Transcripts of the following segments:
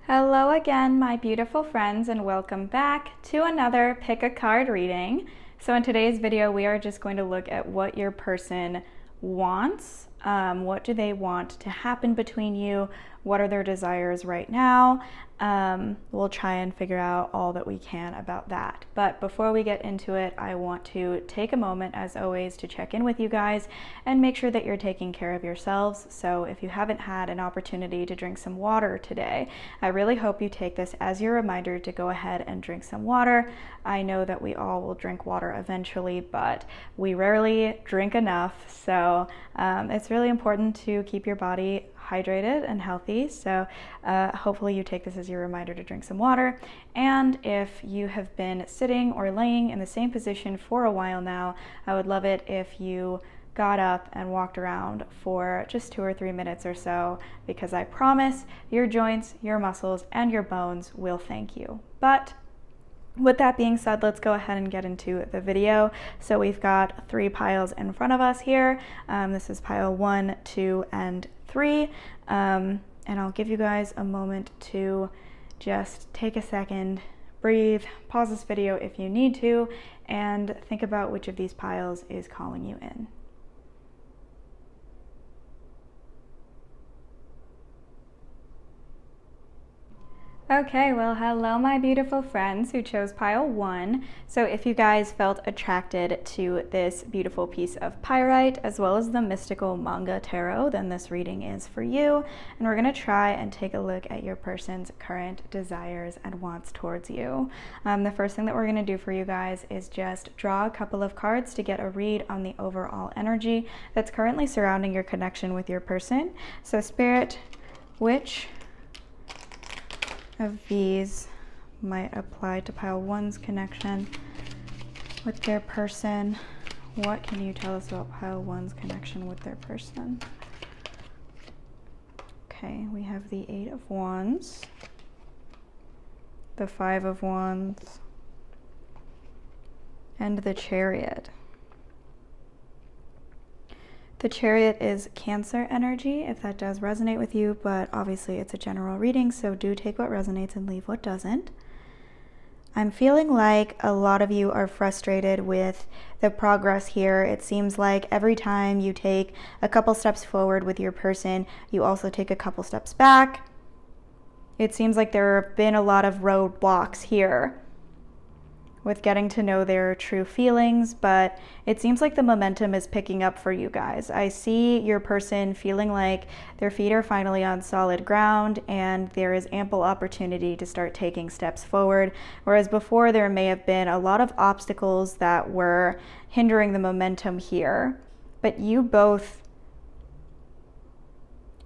Hello again, my beautiful friends, and welcome back to another Pick a Card reading. So in today's video, we are just going to look at what your person wants. What do they want to happen between you? What are their desires right now? We'll try and figure out all that we can about that. But before we get into it, I want to take a moment, as always, to check in with you guys and make sure that you're taking care of yourselves. So if you haven't had an opportunity to drink some water today, I really hope you take this as your reminder to go ahead and drink some water. I know that we all will drink water eventually, but we rarely drink enough. So it's really important to keep your body hydrated and healthy. So hopefully you take this as your reminder to drink some water. And if you have been sitting or laying in the same position for a while now, I would love it if you got up and walked around for just 2 or 3 minutes or so, because I promise your joints, your muscles, and your bones will thank you. But with that being said, let's go ahead and get into the video. So we've got 3 piles in front of us here. This is pile 1, 2, and 3. And I'll give you guys a moment to just take a second, breathe, pause this video if you need to, and think about which of these piles is calling you in. Okay, well, hello my beautiful friends who chose pile 1. So if you guys felt attracted to this beautiful piece of pyrite as well as the mystical manga tarot, then this reading is for you. And we're going to try and take a look at your person's current desires and wants towards you. The first thing that we're going to do for you guys is just draw a couple of cards to get a read on the overall energy that's currently surrounding your connection with your person. So Spirit, which of these might apply to pile 1's connection with their person? What can you tell us about pile 1's connection with their person? Okay, we have the 8 of Wands, the 5 of Wands, and the Chariot. The Chariot is Cancer energy, if that does resonate with you, but obviously it's a general reading, so do take what resonates and leave what doesn't. I'm feeling like a lot of you are frustrated with the progress here. It seems like every time you take a couple steps forward with your person, you also take a couple steps back. It seems like there have been a lot of roadblocks here with getting to know their true feelings, but it seems like the momentum is picking up for you guys. I see your person feeling like their feet are finally on solid ground and there is ample opportunity to start taking steps forward, whereas before there may have been a lot of obstacles that were hindering the momentum here. But you both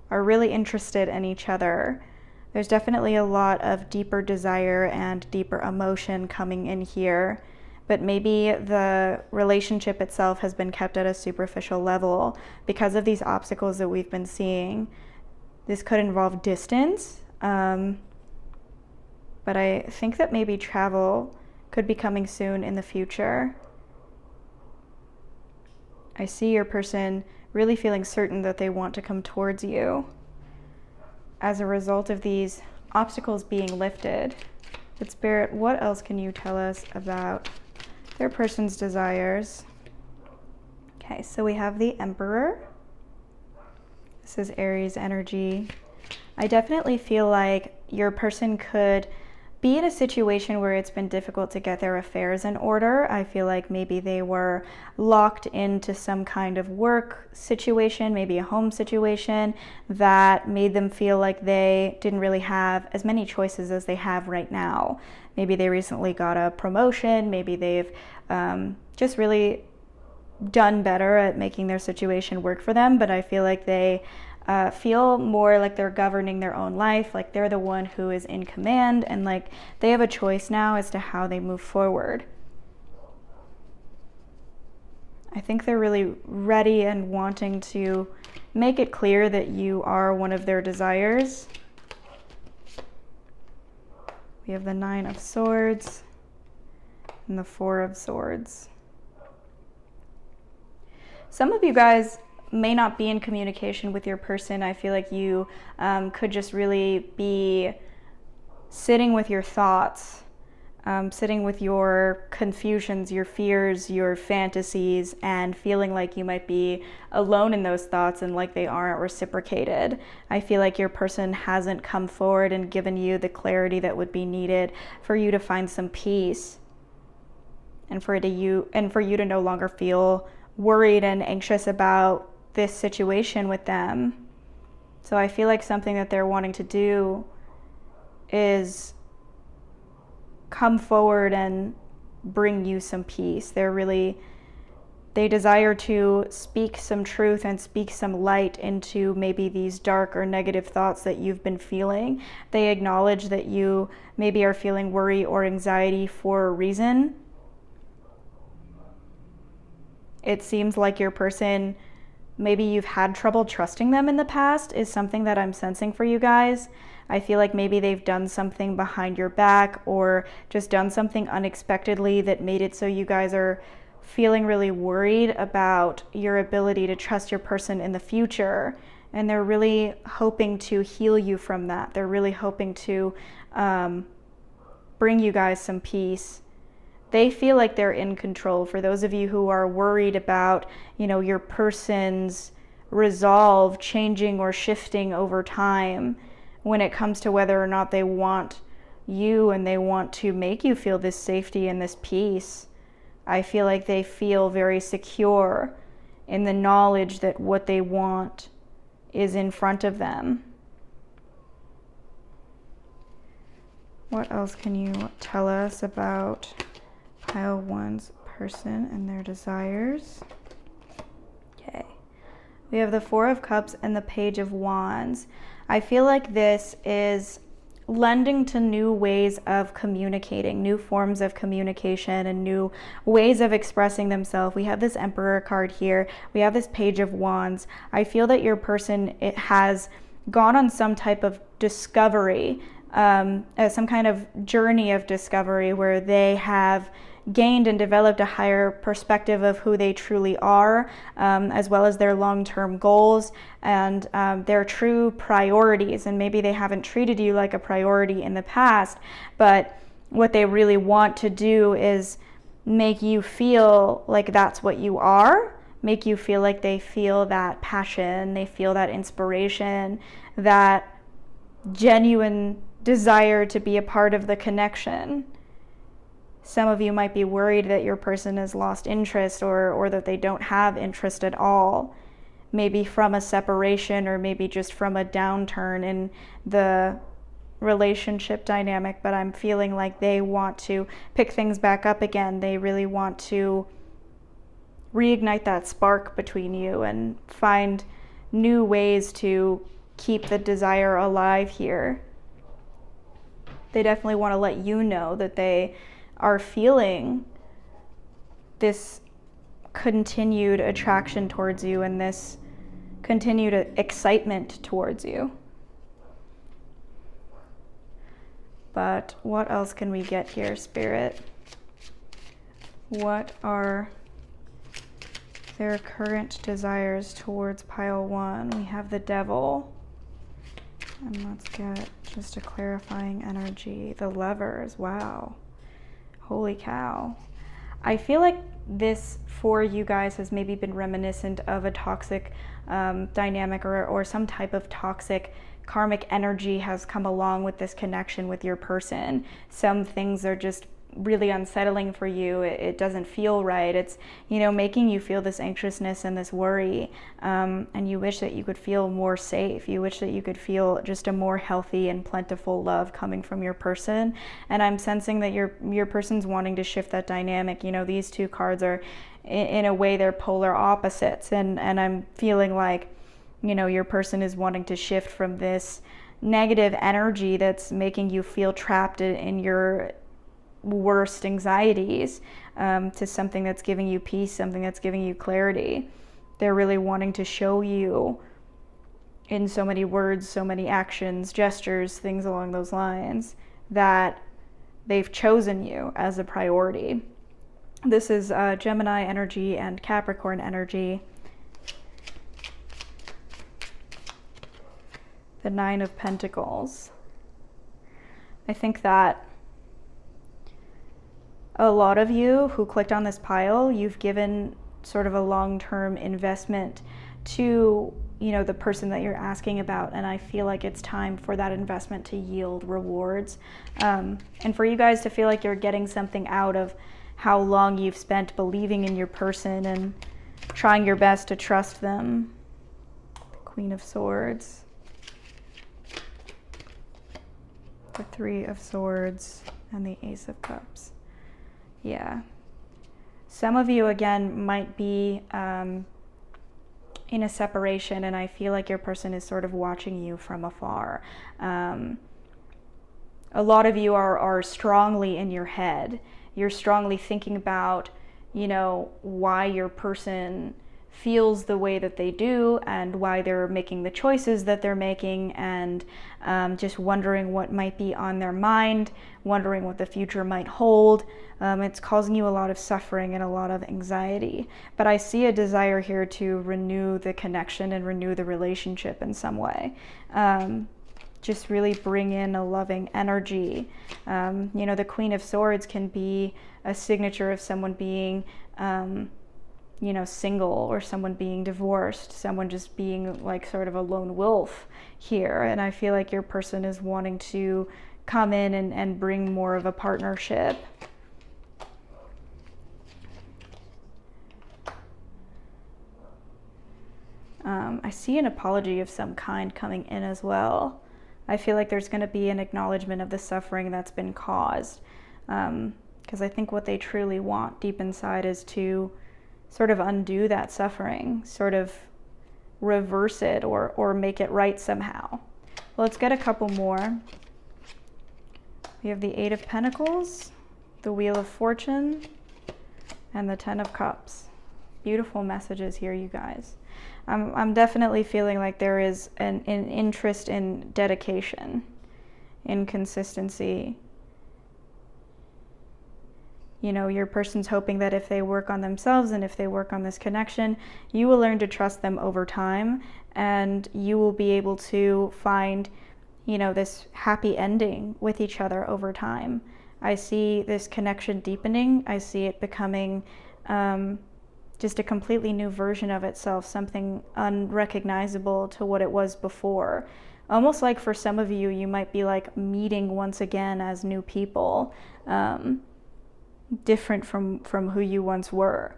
are really interested in each other. There's definitely a lot of deeper desire and deeper emotion coming in here, but maybe the relationship itself has been kept at a superficial level because of these obstacles that we've been seeing. This could involve distance, but I think that maybe travel could be coming soon in the future. I see your person really feeling certain that they want to come towards you as a result of these obstacles being lifted. But Spirit, what else can you tell us about their person's desires? Okay, so we have the Emperor. This is Aries energy. I definitely feel like your person could be in a situation where it's been difficult to get their affairs in order. I feel like maybe they were locked into some kind of work situation, maybe a home situation, that made them feel like they didn't really have as many choices as they have right now. Maybe they recently got a promotion, maybe they've just really done better at making their situation work for them, but I feel like they feel more like they're governing their own life, like they're the one who is in command, and like they have a choice now as to how they move forward. I think they're really ready and wanting to make it clear that you are one of their desires. We have the 9 of Swords and the 4 of Swords. Some of you guys may not be in communication with your person. I feel like you could just really be sitting with your thoughts, sitting with your confusions, your fears, your fantasies, and feeling like you might be alone in those thoughts and like they aren't reciprocated. I feel like your person hasn't come forward and given you the clarity that would be needed for you to find some peace, and for you to no longer feel worried and anxious about this situation with them. So I feel like something that they're wanting to do is come forward and bring you some peace. They desire to speak some truth and speak some light into maybe these dark or negative thoughts that you've been feeling. They acknowledge that you maybe are feeling worry or anxiety for a reason. It seems like your person, maybe you've had trouble trusting them in the past, is something that I'm sensing for you guys. I feel like maybe they've done something behind your back or just done something unexpectedly that made it so you guys are feeling really worried about your ability to trust your person in the future. And they're really hoping to heal you from that. They're really hoping to bring you guys some peace. They feel like they're in control. For those of you who are worried about, your person's resolve changing or shifting over time when it comes to whether or not they want you and they want to make you feel this safety and this peace, I feel like they feel very secure in the knowledge that what they want is in front of them. What else can you tell us about Pile 1's person and their desires? Okay. We have the Four of Cups and the Page of Wands. I feel like this is lending to new ways of communicating, new forms of communication and new ways of expressing themselves. We have this Emperor card here. We have this Page of Wands. I feel that your person has gone on some type of discovery, some kind of journey of discovery where they have gained and developed a higher perspective of who they truly are, as well as their long-term goals and their true priorities. And maybe they haven't treated you like a priority in the past, but what they really want to do is make you feel like that's what you are, make you feel like they feel that passion, they feel that inspiration, that genuine desire to be a part of the connection. Some of you might be worried that your person has lost interest or that they don't have interest at all, maybe from a separation or maybe just from a downturn in the relationship dynamic, but I'm feeling like they want to pick things back up again. They really want to reignite that spark between you and find new ways to keep the desire alive here. They definitely want to let you know that they are feeling this continued attraction towards you and this continued excitement towards you. But what else can we get here, Spirit? What are their current desires towards Pile 1? We have the Devil. And let's get just a clarifying energy. The Lovers. Wow. Holy cow. I feel like this for you guys has maybe been reminiscent of a toxic dynamic or some type of toxic karmic energy has come along with this connection with your person. Some things are just really unsettling for you. It doesn't feel right. It's, making you feel this anxiousness and this worry. And you wish that you could feel more safe. You wish that you could feel just a more healthy and plentiful love coming from your person. And I'm sensing that your person's wanting to shift that dynamic. These two cards are, in a way, they're polar opposites. And I'm feeling like, your person is wanting to shift from this negative energy that's making you feel trapped in your worst anxieties to something that's giving you peace, something that's giving you clarity. They're really wanting to show you in so many words, so many actions, gestures, things along those lines, that they've chosen you as a priority. This is Gemini energy and Capricorn energy. The Nine of Pentacles. I think that a lot of you who clicked on this pile, you've given sort of a long-term investment to, you know, the person that you're asking about, and I feel like it's time for that investment to yield rewards, and for you guys to feel like you're getting something out of how long you've spent believing in your person and trying your best to trust them. The Queen of Swords, the Three of Swords, and the Ace of Cups. Yeah. Some of you, again, might be in a separation, and I feel like your person is sort of watching you from afar. A lot of you are strongly in your head. You're strongly thinking about, you know, why your person feels the way that they do and why they're making the choices that they're making, and just wondering what might be on their mind, wondering what the future might hold. It's causing you a lot of suffering and a lot of anxiety. But I see a desire here to renew the connection and renew the relationship in some way. Just really bring in a loving energy. You know, the Queen of Swords can be a signature of someone being you know, single, or someone being divorced, someone just being like sort of a lone wolf here. And I feel like your person is wanting to come in and bring more of a partnership. I see an apology of some kind coming in as well. I feel like there's going to be an acknowledgement of the suffering that's been caused. Because I think what they truly want deep inside is to sort of undo that suffering, sort of reverse it, or make it right somehow. Well, let's get a couple more. We have the Eight of Pentacles, the Wheel of Fortune, and the Ten of Cups. Beautiful messages here, you guys. I'm definitely feeling like there is an interest in dedication, in consistency. You know, your person's hoping that if they work on themselves and if they work on this connection, you will learn to trust them over time, and you will be able to find, you know, this happy ending with each other over time. I see this connection deepening. I see it becoming just a completely new version of itself, something unrecognizable to what it was before. Almost like for some of you, you might be like meeting once again as new people. Different from who you once were.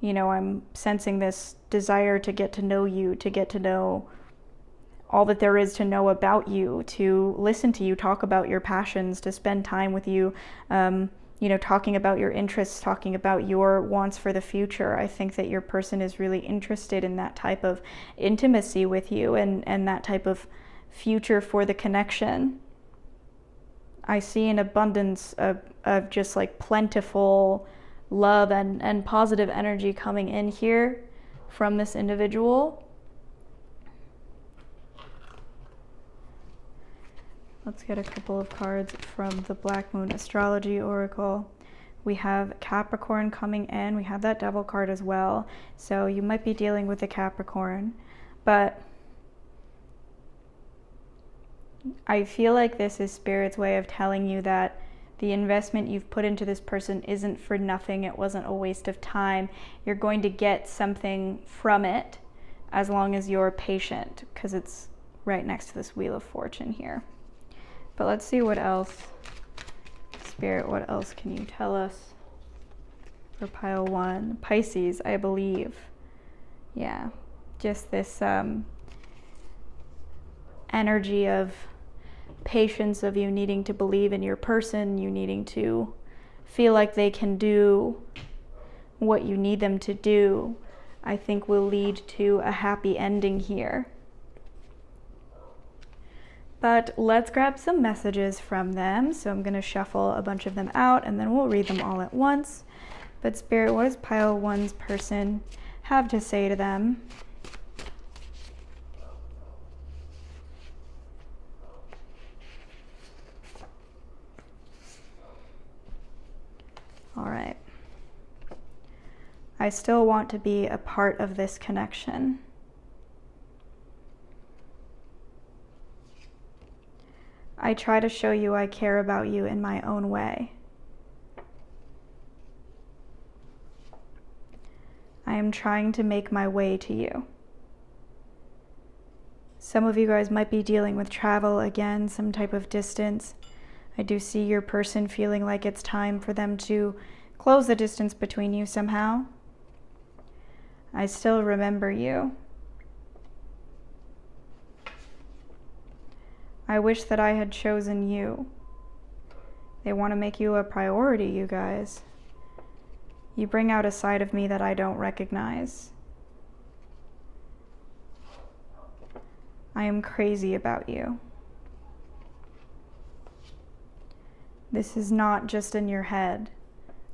You know, I'm sensing this desire to get to know you, to get to know all that there is to know about you, to listen to you talk about your passions, to spend time with you, you know, talking about your interests, talking about your wants for the future. I think that your person is really interested in that type of intimacy with you, and that type of future for the connection. I see an abundance of just like plentiful love and positive energy coming in here from this individual. Let's get a couple of cards from the Black Moon Astrology Oracle. We have Capricorn coming in. We have that Devil card as well. So you might be dealing with a Capricorn, but I feel like this is Spirit's way of telling you that the investment you've put into this person isn't for nothing. It wasn't a waste of time. You're going to get something from it as long as you're patient, because it's right next to this Wheel of Fortune here. But let's see what else. Spirit, what else can you tell us for pile one? Pisces, I believe. Yeah, just this energy of patience, of you needing to believe in your person, you needing to feel like they can do what you need them to do, I think will lead to a happy ending here. But let's grab some messages from them. So I'm going to shuffle a bunch of them out, and then we'll read them all at once. But Spirit, what does pile one's person have to say to them? All right. I still want to be a part of this connection. I try to show you I care about you in my own way. I am trying to make my way to you. Some of you guys might be dealing with travel again, some type of distance. I do see your person feeling like it's time for them to close the distance between you somehow. I still remember you. I wish that I had chosen you. They want to make you a priority, you guys. You bring out a side of me that I don't recognize. I am crazy about you. This is not just in your head.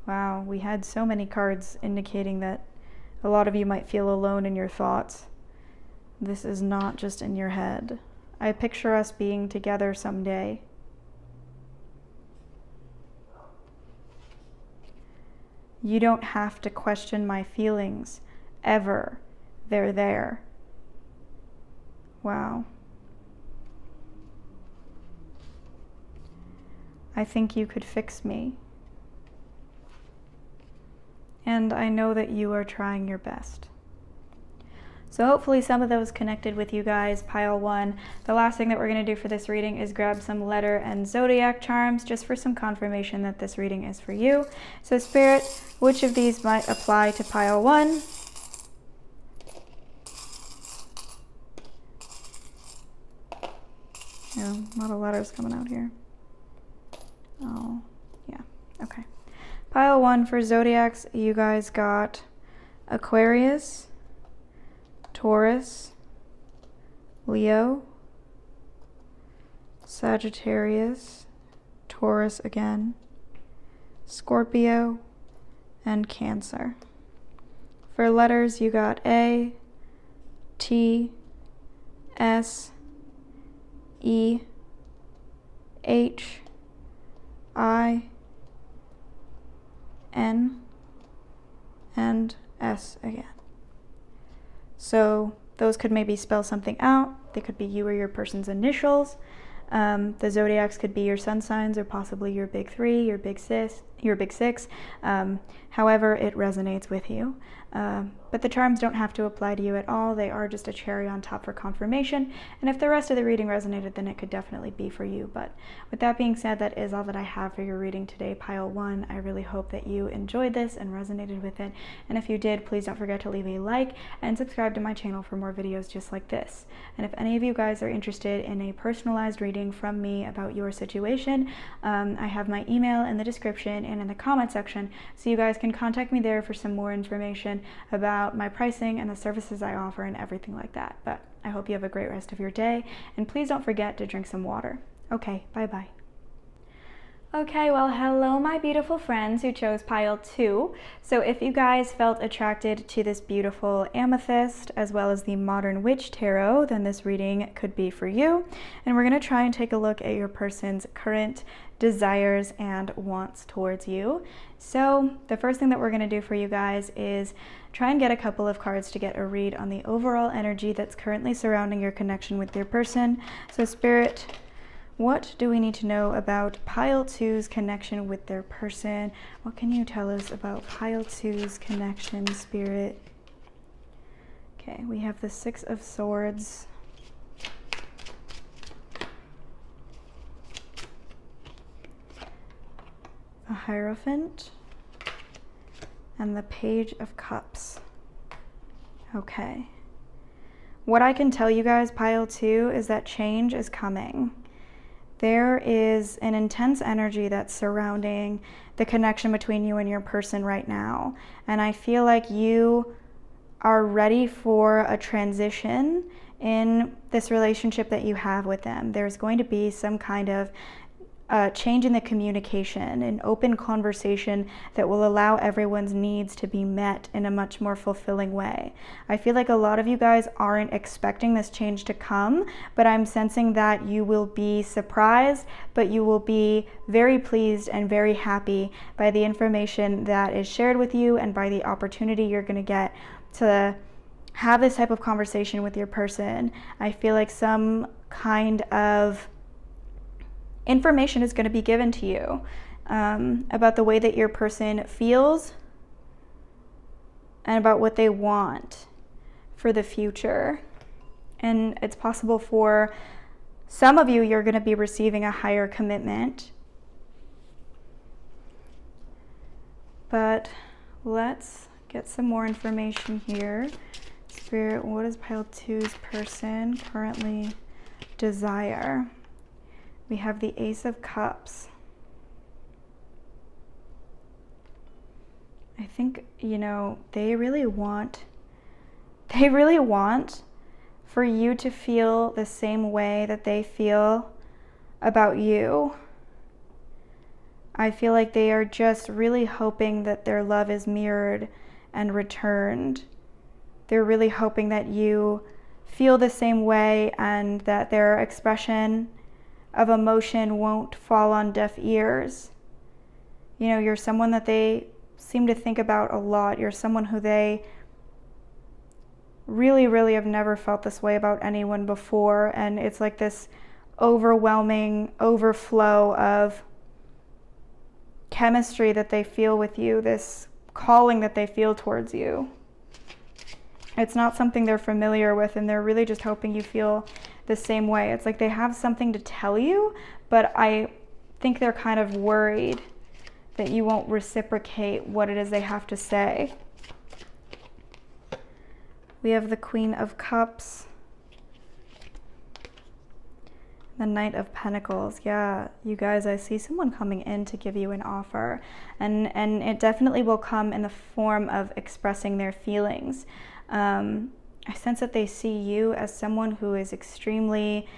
Wow, we had so many cards indicating that a lot of you might feel alone in your thoughts. This is not just in your head. I picture us being together someday. You don't have to question my feelings, ever. They're there. Wow. I think you could fix me. And I know that you are trying your best. So hopefully some of those connected with you guys, pile one. The last thing that we're going to do for this reading is grab some letter and zodiac charms just for some confirmation that this reading is for you. So Spirit, which of these might apply to pile one? Yeah, a lot of letters coming out here. Oh, yeah, okay. Pile one for zodiacs, you guys got Aquarius, Taurus, Leo, Sagittarius, Taurus again, Scorpio, and Cancer. For letters, you got A, T, S, E, H, I, N, and S again. So those could maybe spell something out. They could be you or your person's initials. The zodiacs could be your sun signs or possibly your big three, your big six. However it resonates with you. But the charms don't have to apply to you at all. They are just a cherry on top for confirmation. And if the rest of the reading resonated, then it could definitely be for you. But with that being said, that is all that I have for your reading today, pile one. I really hope that you enjoyed this and resonated with it. And if you did, please don't forget to leave a like and subscribe to my channel for more videos just like this. And if any of you guys are interested in a personalized reading from me about your situation, I have my email in the description and in the comment section, so you guys can contact me there for some more information about my pricing and the services I offer and everything like that. But I hope you have a great rest of your day, and please don't forget to drink some water. Okay, bye-bye. Okay, well, hello my beautiful friends who chose pile two. So if you guys felt attracted to this beautiful amethyst as well as the Modern Witch Tarot, then this reading could be for you. And we're going to try and take a look at your person's current desires and wants towards you. So the first thing that we're going to do for you guys is try and get a couple of cards to get a read on the overall energy that's currently surrounding your connection with your person. So Spirit, what do we need to know about pile two's connection with their person? What can you tell us about pile two's connection, Spirit? Okay, we have the Six of Swords, a Hierophant, and the Page of Cups. Okay. What I can tell you guys, pile two, is that change is coming. There is an intense energy that's surrounding the connection between you and your person right now. And I feel like you are ready for a transition in this relationship that you have with them. There's going to be some kind of change in the communication, an open conversation that will allow everyone's needs to be met in a much more fulfilling way. I feel like a lot of you guys aren't expecting this change to come, but I'm sensing that you will be surprised, but you will be very pleased and very happy by the information that is shared with you and by the opportunity you're going to get to have this type of conversation with your person. I feel like some kind of information is going to be given to you about the way that your person feels and about what they want for the future. And it's possible for some of you, you're going to be receiving a higher commitment. But let's get some more information here. Spirit, what does pile 2's person currently desire? We have the Ace of Cups. I think, they really want for you to feel the same way that they feel about you. I feel like they are just really hoping that their love is mirrored and returned. They're really hoping that you feel the same way and that their expression of emotion won't fall on deaf ears. You're someone that they seem to think about a lot. You're someone who they really, really have never felt this way about anyone before. And it's like this overwhelming overflow of chemistry that they feel with you, this calling that they feel towards you. It's not something they're familiar with, and they're really just hoping you feel the same way. It's like they have something to tell you, but I think they're kind of worried that you won't reciprocate what it is they have to say. We have the Queen of Cups, the Knight of Pentacles. Yeah, you guys, I see someone coming in to give you an offer, and it definitely will come in the form of expressing their feelings. I sense that they see you as someone who is extremely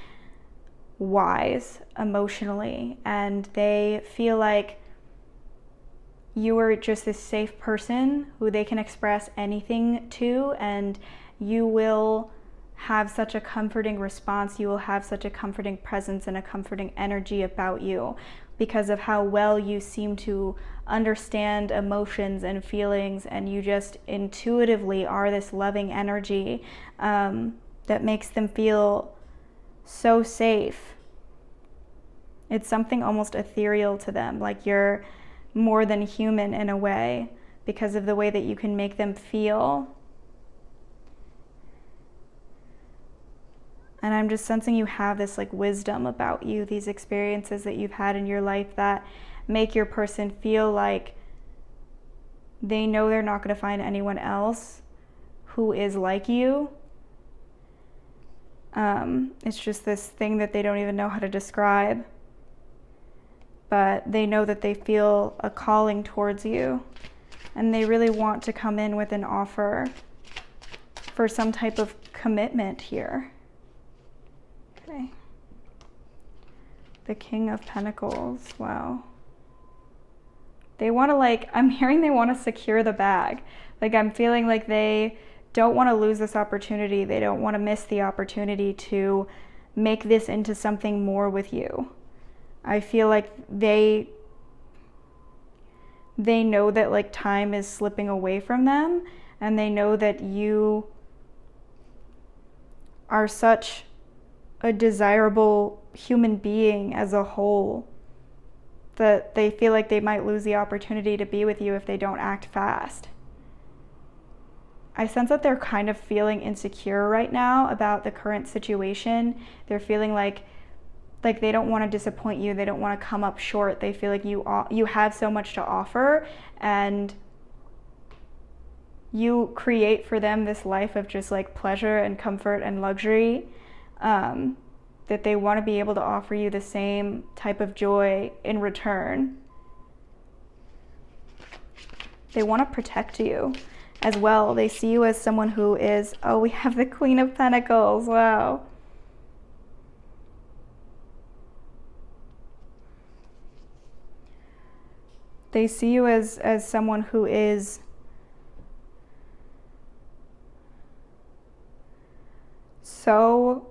wise emotionally, and they feel like you are just this safe person who they can express anything to, and you will have such a comforting response. You will have such a comforting presence and a comforting energy about you because of how well you seem to understand emotions and feelings, and you just intuitively are this loving energy that makes them feel so safe. It's something almost ethereal to them, like you're more than human in a way because of the way that you can make them feel. And I'm just sensing you have this like wisdom about you, these experiences that you've had in your life that make your person feel like they know they're not going to find anyone else who is like you. It's just this thing that they don't even know how to describe. But they know that they feel a calling towards you, and they really want to come in with an offer for some type of commitment here. Okay. The King of Pentacles. Wow. They want to I'm hearing they want to secure the bag. I'm feeling like they don't want to lose this opportunity. They don't want to miss the opportunity to make this into something more with you. I feel like they know that time is slipping away from them, and they know that you are such a desirable human being as a whole that they feel like they might lose the opportunity to be with you if they don't act fast. I sense that they're kind of feeling insecure right now about the current situation. They're feeling like they don't want to disappoint you. They don't want to come up short. They feel like you have so much to offer, and you create for them this life of just pleasure and comfort and luxury, that they want to be able to offer you the same type of joy in return. They want to protect you as well. They see you as someone who is, we have the Queen of Pentacles. Wow. They see you as someone who is so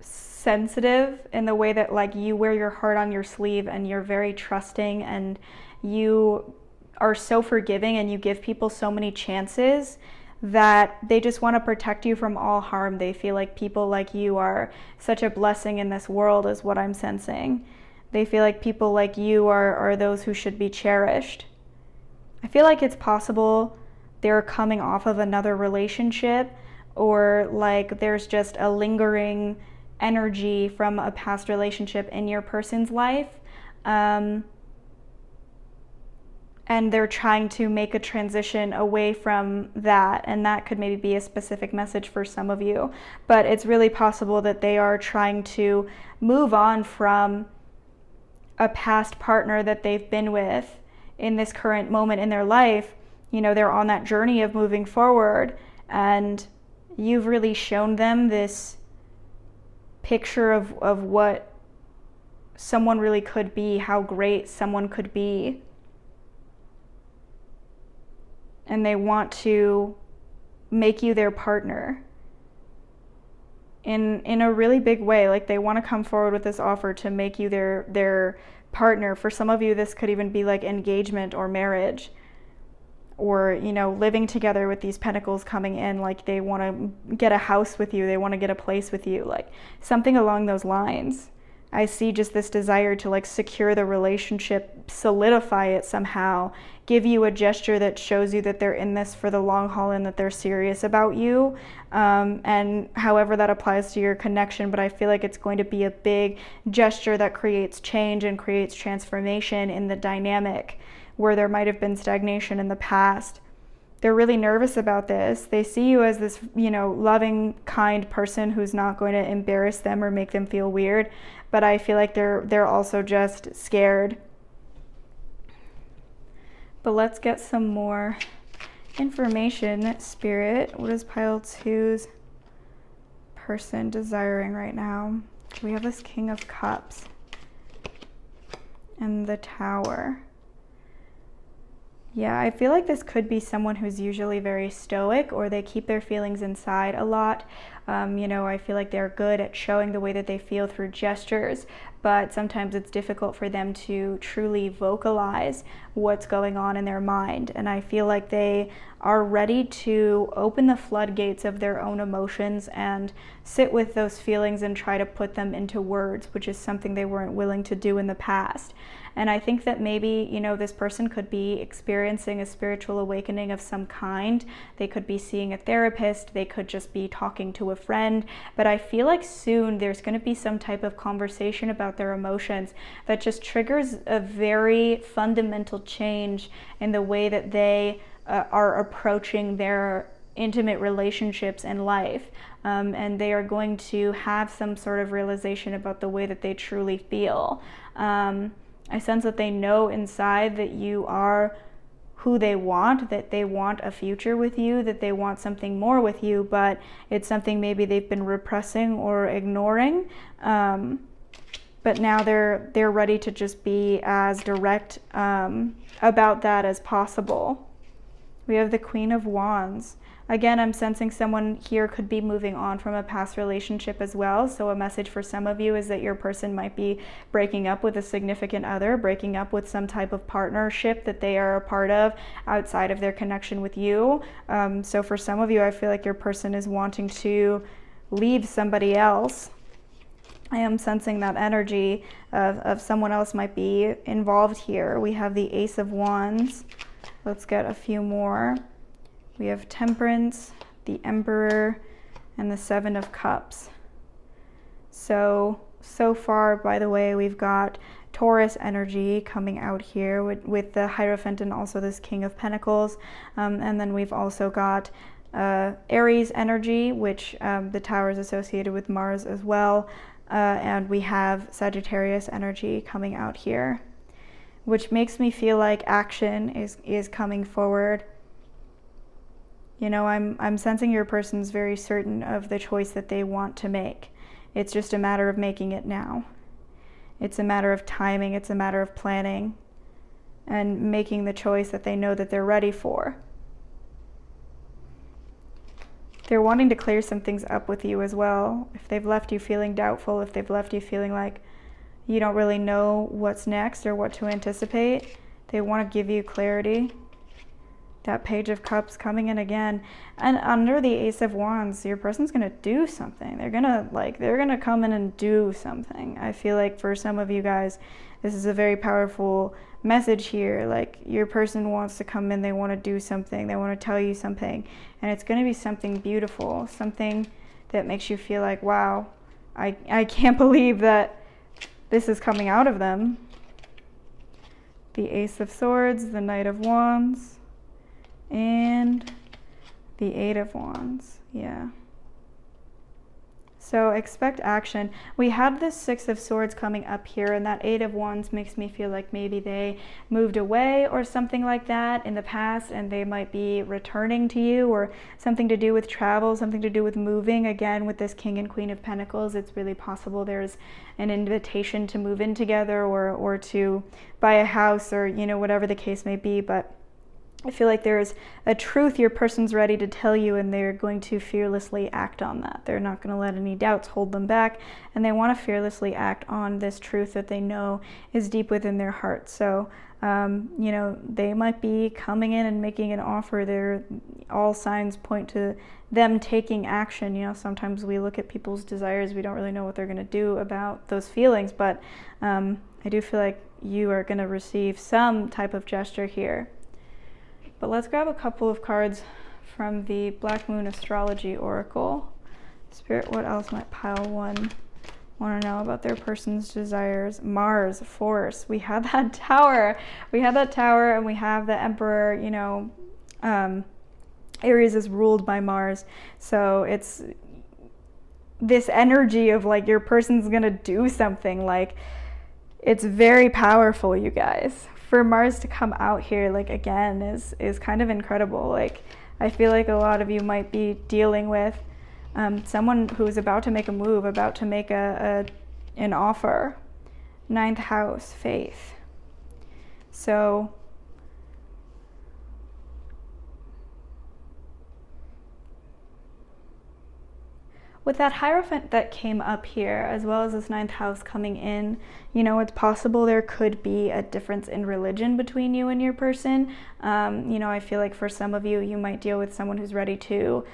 sensitive in the way that you wear your heart on your sleeve, and you're very trusting, and you are so forgiving, and you give people so many chances that they just want to protect you from all harm. They feel like people like you are such a blessing in this world, is what I'm sensing. They feel like people like you are those who should be cherished. I feel like it's possible they're coming off of another relationship, or like there's just a lingering energy from a past relationship in your person's life. And they're trying to make a transition away from that, and that could maybe be a specific message for some of you. But it's really possible that they are trying to move on from a past partner that they've been with in this current moment in their life. You know, they're on that journey of moving forward, and you've really shown them this picture of what someone really could be, how great someone could be. And they want to make you their partner in a really big way. Like, they want to come forward with this offer to make you their partner. For some of you, this could even be like engagement or marriage, or, you know, living together with these pentacles coming in. Like, they want to get a house with you, they want to get a place with you, like something along those lines. I see just this desire to like secure the relationship, solidify it somehow, give you a gesture that shows you that they're in this for the long haul and that they're serious about you. And however that applies to your connection, but I feel like it's going to be a big gesture that creates change and creates transformation in the dynamic where there might have been stagnation in the past. They're really nervous about this. They see you as this, you know, loving, kind person who's not going to embarrass them or make them feel weird. But I feel like they're also just scared. But let's get some more information, Spirit. What is pile 2's person desiring right now? We have this King of Cups and the Tower. Yeah, I feel like this could be someone who's usually very stoic, or they keep their feelings inside a lot. You know, I feel like they're good at showing the way that they feel through gestures, but sometimes it's difficult for them to truly vocalize what's going on in their mind. And I feel like they are ready to open the floodgates of their own emotions and sit with those feelings and try to put them into words, which is something they weren't willing to do in the past. And I think that maybe, you know, this person could be experiencing a spiritual awakening of some kind. They could be seeing a therapist. They could just be talking to a friend. But I feel like soon there's going to be some type of conversation about their emotions that just triggers a very fundamental change in the way that they are approaching their intimate relationships in life. And they are going to have some sort of realization about the way that they truly feel. I sense that they know inside that you are who they want, that they want a future with you, that they want something more with you, but it's something maybe they've been repressing or ignoring. But now they're ready to just be as direct about that as possible. We have the Queen of Wands. Again, I'm sensing someone here could be moving on from a past relationship as well. So a message for some of you is that your person might be breaking up with a significant other, breaking up with some type of partnership that they are a part of outside of their connection with you. So for some of you, I feel like your person is wanting to leave somebody else. I am sensing that energy of someone else might be involved here. We have the Ace of Wands. Let's get a few more. We have Temperance, the Emperor, and the Seven of Cups. So far, by the way, we've got Taurus energy coming out here with the Hierophant and also this King of Pentacles. And then we've also got Aries energy, which the Tower is associated with Mars as well. And we have Sagittarius energy coming out here, which makes me feel like action is coming forward. You know, I'm sensing your person's very certain of the choice that they want to make. It's just a matter of making it now. It's a matter of timing. It's a matter of planning and making the choice that they know that they're ready for. They're wanting to clear some things up with you as well. If they've left you feeling doubtful, if they've left you feeling like you don't really know what's next or what to anticipate, they want to give you clarity. That Page of Cups coming in again. And under the Ace of Wands, your person's going to do something. They're going to come in and do something. I feel like for some of you guys, this is a very powerful message here. Like, your person wants to come in, they want to do something, they want to tell you something. And it's going to be something beautiful, something that makes you feel like, wow, I can't believe that this is coming out of them. The Ace of Swords, the Knight of Wands, and the Eight of Wands. Yeah. So expect action. We had this Six of Swords coming up here, and that Eight of Wands makes me feel like maybe they moved away or something like that in the past, and they might be returning to you, or something to do with travel, something to do with moving. Again, with this King and Queen of Pentacles, it's really possible there's an invitation to move in together, or to buy a house, or, you know, whatever the case may be. But I feel like there's a truth your person's ready to tell you, and they're going to fearlessly act on that. They're not going to let any doubts hold them back, and they want to fearlessly act on this truth that they know is deep within their heart. So, you know, they might be coming in and making an offer. All signs point to them taking action. You know, sometimes we look at people's desires, we don't really know what they're going to do about those feelings, but I do feel like you are going to receive some type of gesture here. But let's grab a couple of cards from the Black Moon Astrology Oracle. Spirit, what else might pile one want to know about their person's desires? Mars, Force. We had that Tower. We had that Tower, and we have the Emperor. You know, Aries is ruled by Mars. So it's this energy of like your person's going to do something. Like, it's very powerful, you guys. For Mars to come out here, like, again, is kind of incredible. Like, I feel like a lot of you might be dealing with someone who's about to make a move, about to make an offer. Ninth house, faith. So with that Hierophant that came up here, as well as this ninth house coming in, you know, it's possible there could be a difference in religion between you and your person. You know, I feel like for some of you, you might deal with someone who's ready to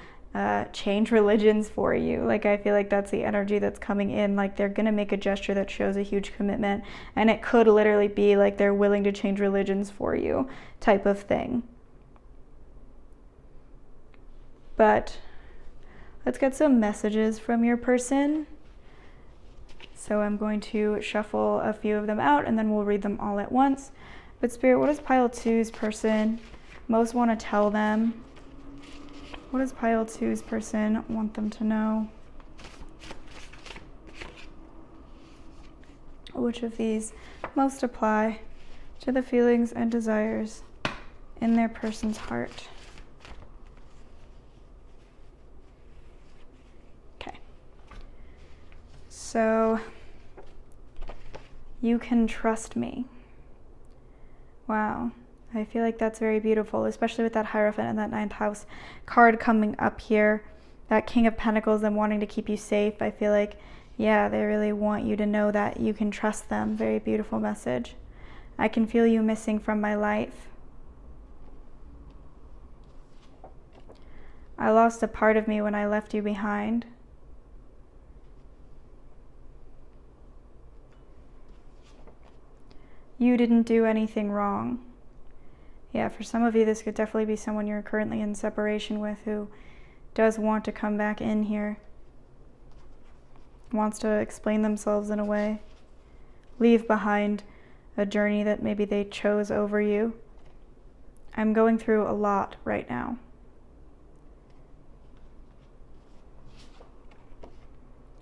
change religions for you. Like, I feel like that's the energy that's coming in. Like, they're going to make a gesture that shows a huge commitment, and it could literally be like they're willing to change religions for you type of thing. But let's get some messages from your person. So I'm going to shuffle a few of them out, and then we'll read them all at once. But Spirit, what does pile two's person most want to tell them? What does pile two's person want them to know? Which of these most apply to the feelings and desires in their person's heart? So, you can trust me. Wow. I feel like that's very beautiful, especially with that Hierophant and that ninth house card coming up here. That King of Pentacles and wanting to keep you safe. I feel like, yeah, they really want you to know that you can trust them. Very beautiful message. I can feel you missing from my life. I lost a part of me when I left you behind. You didn't do anything wrong. Yeah, for some of you, this could definitely be someone you're currently in separation with who does want to come back in here. Wants to explain themselves in a way. Leave behind a journey that maybe they chose over you. I'm going through a lot right now.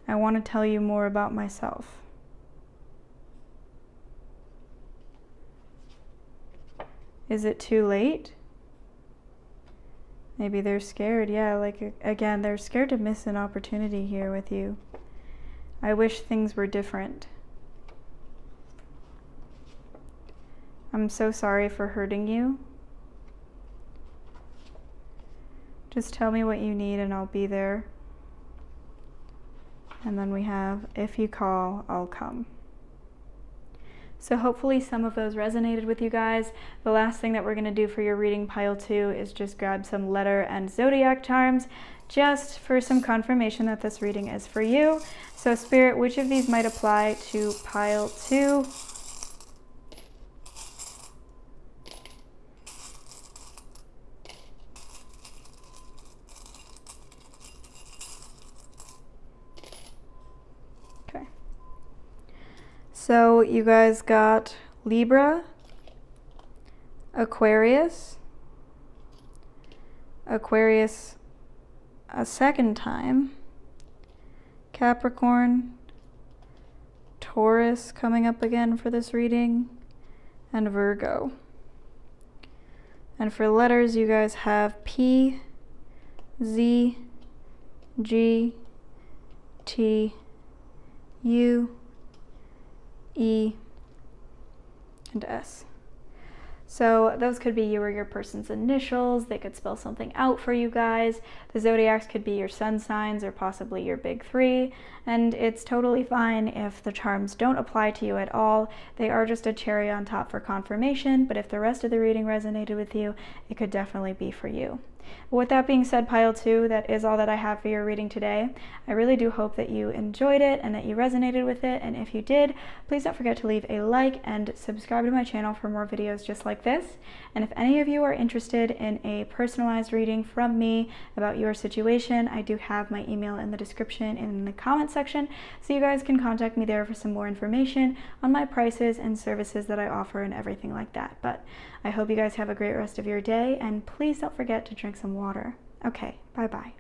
I want to tell you more about myself. Is it too late? Maybe they're scared. Yeah, like, again, they're scared to miss an opportunity here with you. I wish things were different. I'm so sorry for hurting you. Just tell me what you need and I'll be there. And then we have, if you call, I'll come. So hopefully some of those resonated with you guys. The last thing that we're going to do for your reading pile 2 is just grab some letter and zodiac charms just for some confirmation that this reading is for you. So Spirit, which of these might apply to pile 2? Okay. So you guys got Libra, Aquarius a second time, Capricorn, Taurus coming up again for this reading, and Virgo. And for letters, you guys have P, Z, G, T, U, E, and S. So those could be you or your person's initials. They could spell something out for you guys. The zodiacs could be your sun signs or possibly your big 3. And it's totally fine if the charms don't apply to you at all. They are just a cherry on top for confirmation, but if the rest of the reading resonated with you, it could definitely be for you. With that being said, pile 2, that is all that I have for your reading today. I really do hope that you enjoyed it and that you resonated with it, and if you did, please don't forget to leave a like and subscribe to my channel for more videos just like this. And if any of you are interested in a personalized reading from me about your situation, I do have my email in the description in the comment section, so you guys can contact me there for some more information on my prices and services that I offer and everything like that. But I hope you guys have a great rest of your day, and please don't forget to drink some water. Okay, bye-bye.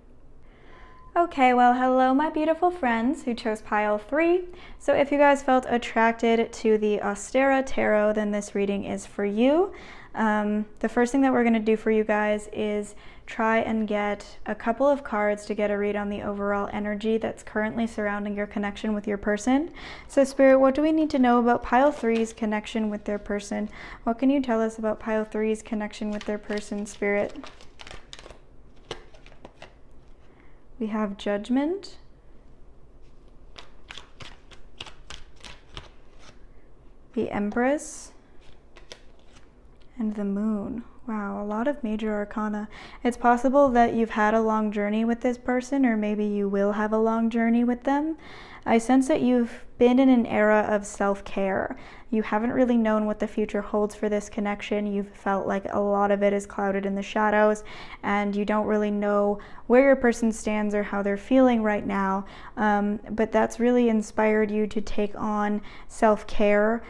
Okay, well, hello, my beautiful friends who chose pile 3. So if you guys felt attracted to the Austera Tarot, then this reading is for you. The first thing that we're going to do for you guys is try and get a couple of cards to get a read on the overall energy that's currently surrounding your connection with your person. So Spirit, what do we need to know about pile 3's connection with their person? What can you tell us about pile 3's connection with their person, Spirit? We have Judgment, the Empress, and the Moon. Wow, a lot of major arcana. It's possible that you've had a long journey with this person, or maybe you will have a long journey with them. I sense that you've been in an era of self-care. You haven't really known what the future holds for this connection. You've felt like a lot of it is clouded in the shadows, and you don't really know where your person stands or how they're feeling right now. But that's really inspired you to take on self-care,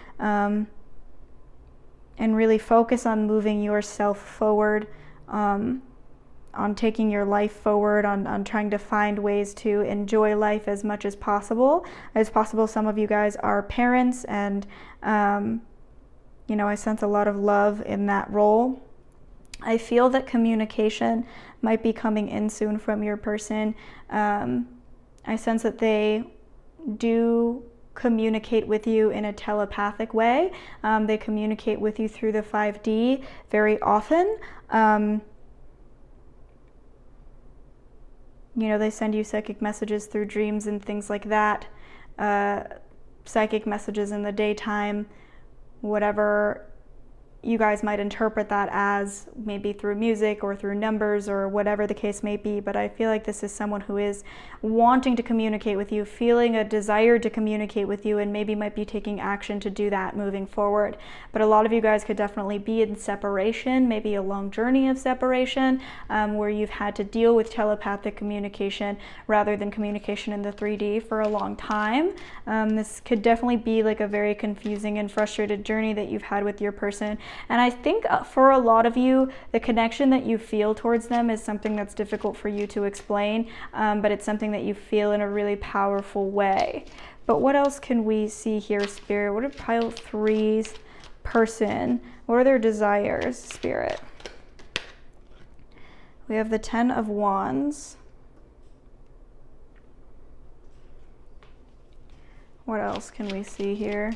and really focus on moving yourself forward, on taking your life forward, on trying to find ways to enjoy life as much as possible. Some of you guys are parents, and you know, I sense a lot of love in that role. I feel that communication might be coming in soon from your person. I sense that they do communicate with you in a telepathic way. They communicate with you through the 5D very often. You know, they send you psychic messages through dreams and things like that. Psychic messages in the daytime, whatever you guys might interpret that as, maybe through music or through numbers or whatever the case may be. But I feel like this is someone who is wanting to communicate with you, feeling a desire to communicate with you, and maybe might be taking action to do that moving forward. But a lot of you guys could definitely be in separation, maybe a long journey of separation, where you've had to deal with telepathic communication rather than communication in the 3D for a long time. This could definitely be like a very confusing and frustrated journey that you've had with your person. And I think for a lot of you, the connection that you feel towards them is something that's difficult for you to explain, but it's something that you feel in a really powerful way. But what else can we see here, Spirit? What are pile 3's person? What are their desires, Spirit? We have the 10 of Wands. What else can we see here?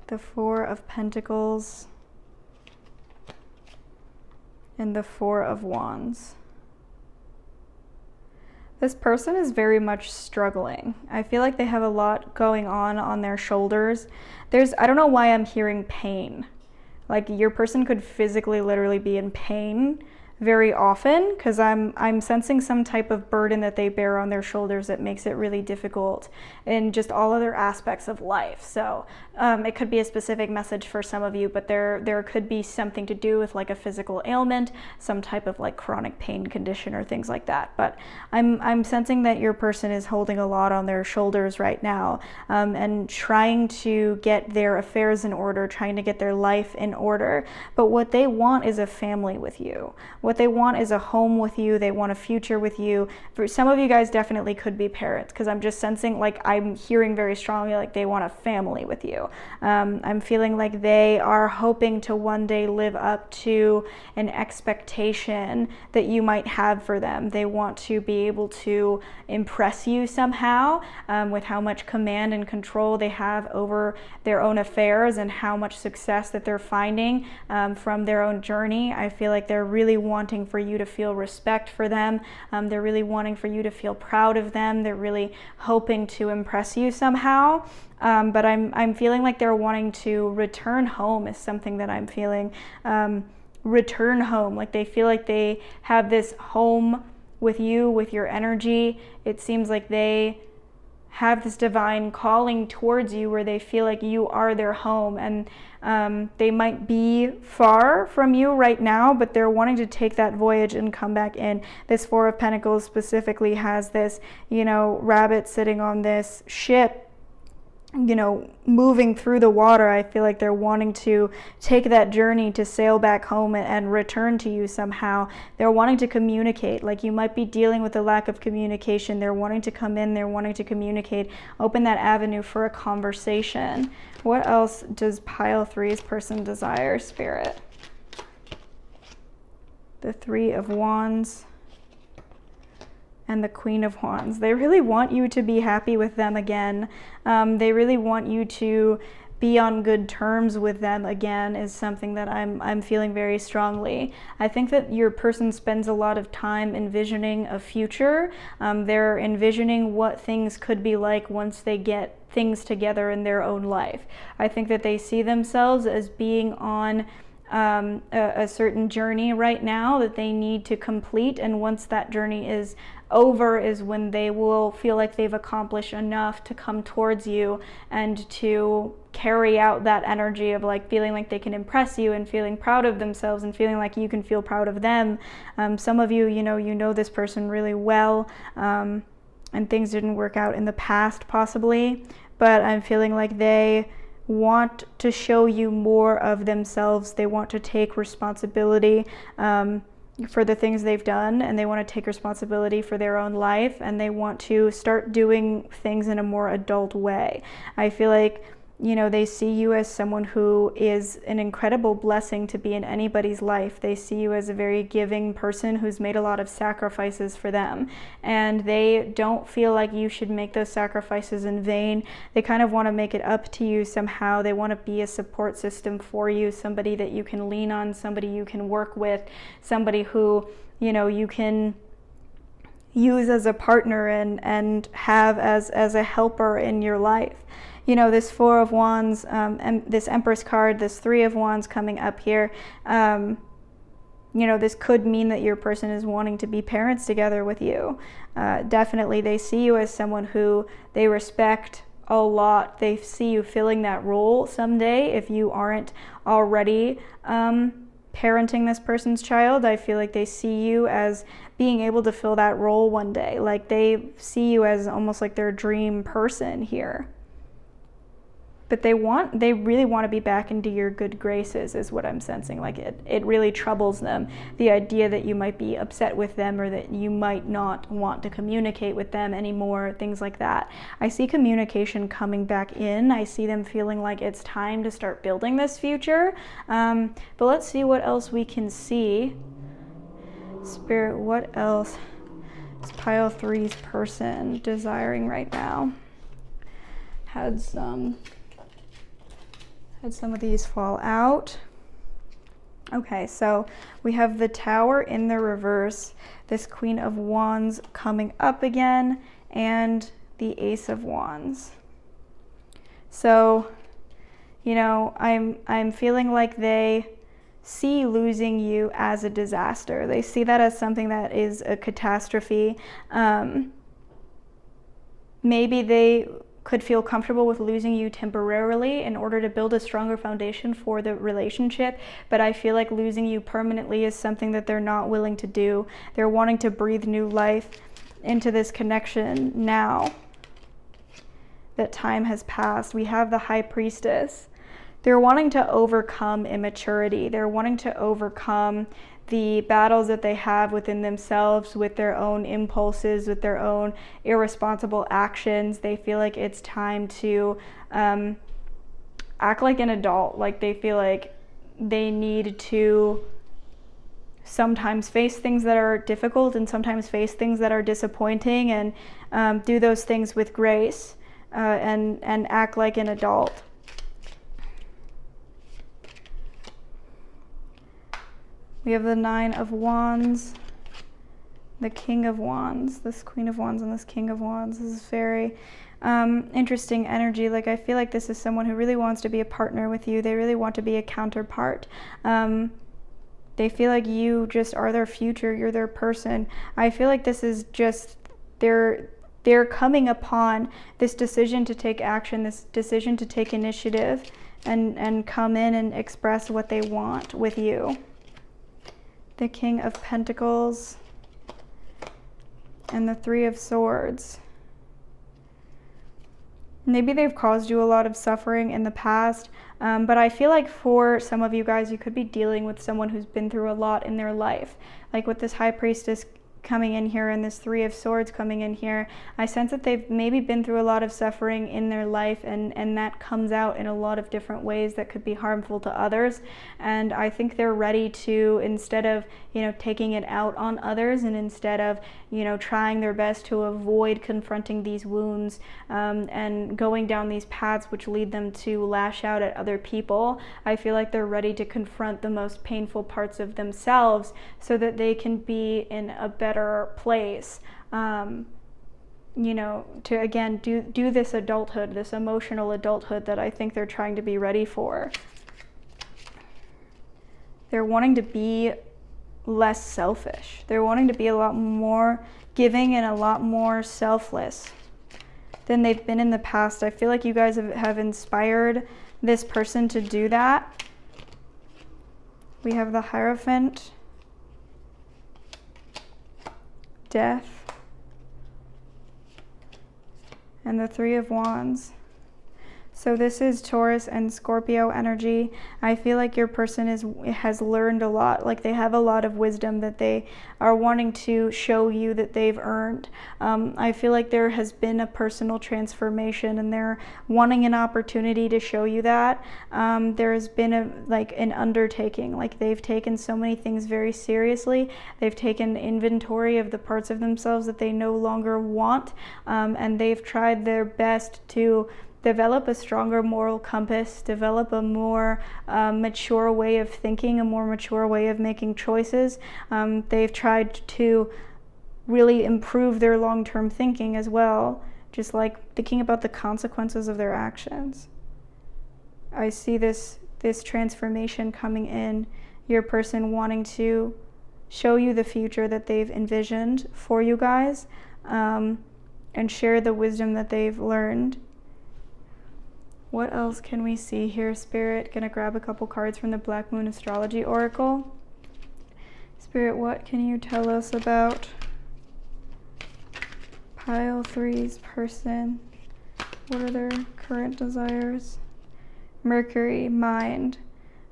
The 4 of Pentacles and the 4 of Wands. This person is very much struggling. I feel like they have a lot going on their shoulders. I don't know why I'm hearing pain. Like your person could physically literally be in pain very often, because I'm sensing some type of burden that they bear on their shoulders that makes it really difficult in just all other aspects of life. So it could be a specific message for some of you, but there could be something to do with like a physical ailment, some type of like chronic pain condition or things like that. But I'm sensing that your person is holding a lot on their shoulders right now, and trying to get their affairs in order, trying to get their life in order. But what they want is a family with you. What they want is a home with you. They want a future with you. For some of you guys definitely could be parents, because I'm just sensing, like I'm hearing very strongly, like they want a family with you. I'm feeling like they are hoping to one day live up to an expectation that you might have for them. They want to be able to impress you somehow, with how much command and control they have over their own affairs and how much success that they're finding from their own journey. I feel like they're really wanting for you to feel respect for them. They're really wanting for you to feel proud of them. They're really hoping to impress you somehow. But I'm feeling like they're wanting to return home is something that I'm feeling. Return home, like they feel like they have this home with you, with your energy. It seems like they have this divine calling towards you where they feel like you are their home, and they might be far from you right now, but they're wanting to take that voyage and come back in. This Four of Pentacles specifically has this, rabbit sitting on this ship, moving through the water. I feel like they're wanting to take that journey to sail back home and return to you somehow. They're wanting to communicate. Like you might be dealing with a lack of communication. They're wanting to come in. They're wanting to communicate. Open that avenue for a conversation. What else does pile 3's person desire, Spirit? The 3 of Wands and the Queen of Wands. They really want you to be happy with them again. They really want you to be on good terms with them again, is something that I'm feeling very strongly. I think that your person spends a lot of time envisioning a future. They're envisioning what things could be like once they get things together in their own life. I think that they see themselves as being on a certain journey right now that they need to complete, and once that journey is over is when they will feel like they've accomplished enough to come towards you and to carry out that energy of like feeling like they can impress you and feeling proud of themselves and feeling like you can feel proud of them. Some of you, you know this person really well, and things didn't work out in the past possibly, but I'm feeling like they want to show you more of themselves. They want to take responsibility for the things they've done, and they want to take responsibility for their own life, and they want to start doing things in a more adult way. I feel like they see you as someone who is an incredible blessing to be in anybody's life. They see you as a very giving person who's made a lot of sacrifices for them, and they don't feel like you should make those sacrifices in vain. They kind of want to make it up to you somehow. They want to be a support system for you, somebody that you can lean on, somebody you can work with, somebody who you can use as a partner and have as a helper in your life. This Four of Wands, and this Empress card, this 3 of Wands coming up here, this could mean that your person is wanting to be parents together with you. Definitely, they see you as someone who they respect a lot. They see you filling that role someday if you aren't already parenting this person's child. I feel like they see you as being able to fill that role one day. Like they see you as almost like their dream person here. But they really want to be back into your good graces, is what I'm sensing. Like it really troubles them, the idea that you might be upset with them or that you might not want to communicate with them anymore, things like that. I see communication coming back in. I see them feeling like it's time to start building this future. But let's see what else we can see. Spirit, what else is pile 3's person desiring right now? Had some of these fall out. Okay, so we have the Tower in the reverse, this Queen of Wands coming up again, and the Ace of Wands. So, you know, I'm feeling like they see losing you as a disaster. They see that as something that is a catastrophe. Maybe they could feel comfortable with losing you temporarily in order to build a stronger foundation for the relationship, but I feel like losing you permanently is something that they're not willing to do. They're wanting to breathe new life into this connection now that time has passed. We have the High Priestess. They're wanting to overcome immaturity. They're wanting to overcome the battles that they have within themselves, with their own impulses, with their own irresponsible actions. They feel like it's time to act like an adult. Like they feel like they need to sometimes face things that are difficult and sometimes face things that are disappointing, and do those things with grace, and act like an adult. We have the Nine of Wands, the King of Wands, this Queen of Wands and this King of Wands. This is very interesting energy. Like I feel like this is someone who really wants to be a partner with you. They really want to be a counterpart. They feel like you just are their future. You're their person. I feel like this is just they're coming upon this decision to take action, this decision to take initiative, and come in and express what they want with you. The King of Pentacles and the Three of Swords. Maybe they've caused you a lot of suffering in the past, but I feel like for some of you guys, you could be dealing with someone who's been through a lot in their life. Like with this High Priestess coming in here and this Three of Swords coming in here, I sense that they've maybe been through a lot of suffering in their life, and that comes out in a lot of different ways that could be harmful to others. And I think they're ready to, instead of, you know, taking it out on others, and instead of, you know, trying their best to avoid confronting these wounds, and going down these paths which lead them to lash out at other people, I feel like they're ready to confront the most painful parts of themselves so that they can be in a better place, you know, to again do this adulthood, this emotional adulthood that I think they're trying to be ready for. They're wanting to be less selfish. They're wanting to be a lot more giving and a lot more selfless than they've been in the past. I feel like you guys have inspired this person to do that. We have the Hierophant, Death, and the Three of Wands. So this is Taurus and Scorpio energy. I feel like your person has learned a lot. Like they have a lot of wisdom that they are wanting to show you that they've earned. I feel like there has been a personal transformation, and they're wanting an opportunity to show you that. There has been an undertaking. Like they've taken so many things very seriously. They've taken inventory of the parts of themselves that they no longer want, and they've tried their best to develop a stronger moral compass, develop a more mature way of thinking, a more mature way of making choices. They've tried to really improve their long-term thinking as well, just like thinking about the consequences of their actions. I see this transformation coming in, your person wanting to show you the future that they've envisioned for you guys, and share the wisdom that they've learned. What else can we see here, Spirit? Gonna grab a couple cards from the Black Moon Astrology Oracle. Spirit, what can you tell us about Pile 3's person? What are their current desires? Mercury, mind.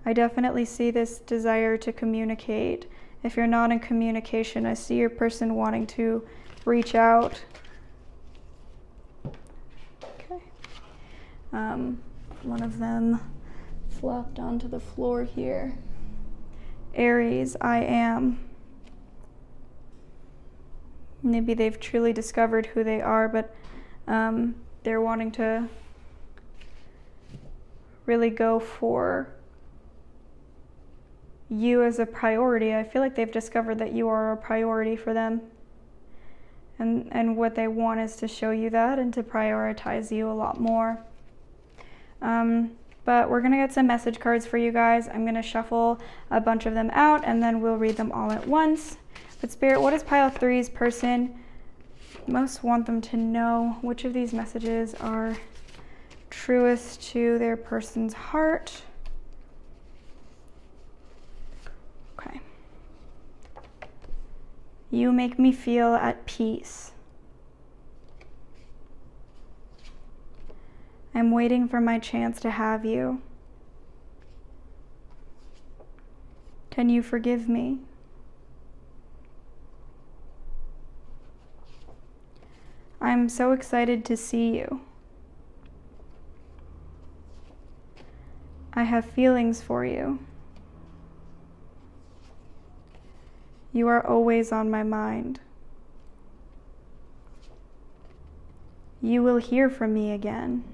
I definitely see this desire to communicate. If you're not in communication, I see your person wanting to reach out. One of them flopped onto the floor here. Aries, I am. Maybe they've truly discovered who they are, but they're wanting to really go for you as a priority. I feel like they've discovered that you are a priority for them. And what they want is to show you that and to prioritize you a lot more. But we're gonna get some message cards for you guys. I'm gonna shuffle a bunch of them out and then we'll read them all at once. But Spirit, what does pile 3's person most want them to know? Which of these messages are truest to their person's heart? Okay. You make me feel at peace. I'm waiting for my chance to have you. Can you forgive me? I'm so excited to see you. I have feelings for you. You are always on my mind. You will hear from me again.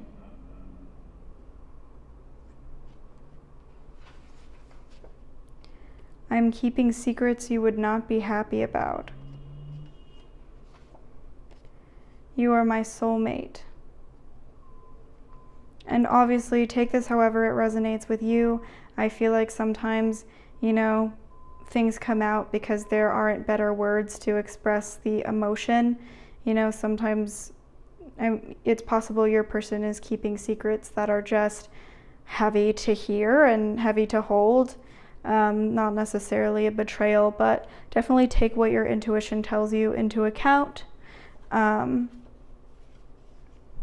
I'm keeping secrets you would not be happy about. You are my soulmate. And obviously, take this however it resonates with you. I feel like sometimes, you know, things come out because there aren't better words to express the emotion. You know, sometimes it's possible your person is keeping secrets that are just heavy to hear and heavy to hold. Not necessarily a betrayal, but definitely take what your intuition tells you into account.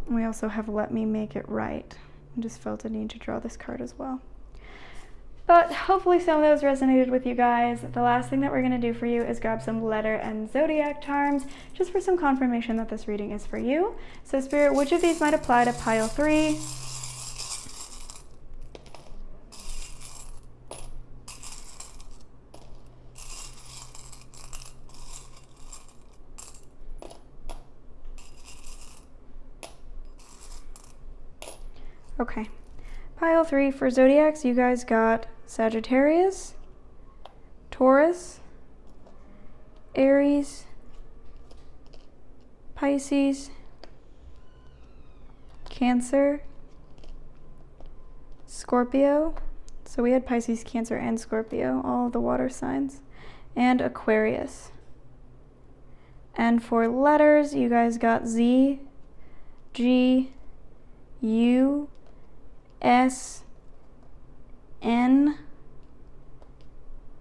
We also have Let Me Make It Right. I just felt a need to draw this card as well. But hopefully some of those resonated with you guys. The last thing that we're going to do for you is grab some letter and zodiac charms, just for some confirmation that this reading is for you. So Spirit, which of these might apply to pile 3? Okay, pile 3 for zodiacs, you guys got Sagittarius, Taurus, Aries, Pisces, Cancer, Scorpio. So we had Pisces, Cancer, and Scorpio, all of the water signs, and Aquarius. And for letters, you guys got Z, G, U, S, N,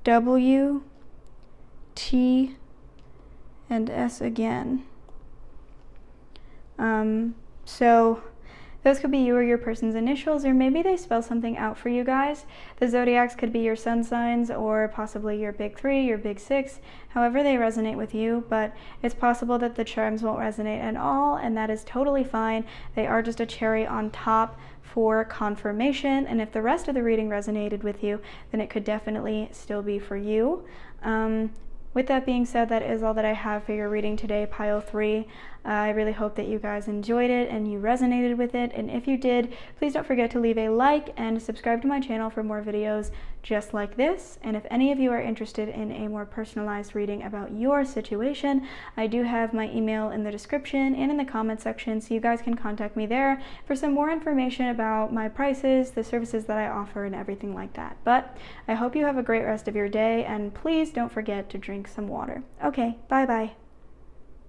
W, T, and S again. So those could be you or your person's initials, or maybe they spell something out for you guys. The zodiacs could be your sun signs or possibly your big 3, your big 6, however they resonate with you, but it's possible that the charms won't resonate at all, and that is totally fine. They are just a cherry on top for confirmation, and if the rest of the reading resonated with you, then it could definitely still be for you. With that being said, that is all that I have for your reading today, pile 3. I really hope that you guys enjoyed it and you resonated with it, and if you did, please don't forget to leave a like and subscribe to my channel for more videos just like this. And if any of you are interested in a more personalized reading about your situation, I do have my email in the description and in the comment section, so you guys can contact me there for some more information about my prices, the services that I offer, and everything like that. But I hope you have a great rest of your day, and please don't forget to drink some water. Okay, bye-bye.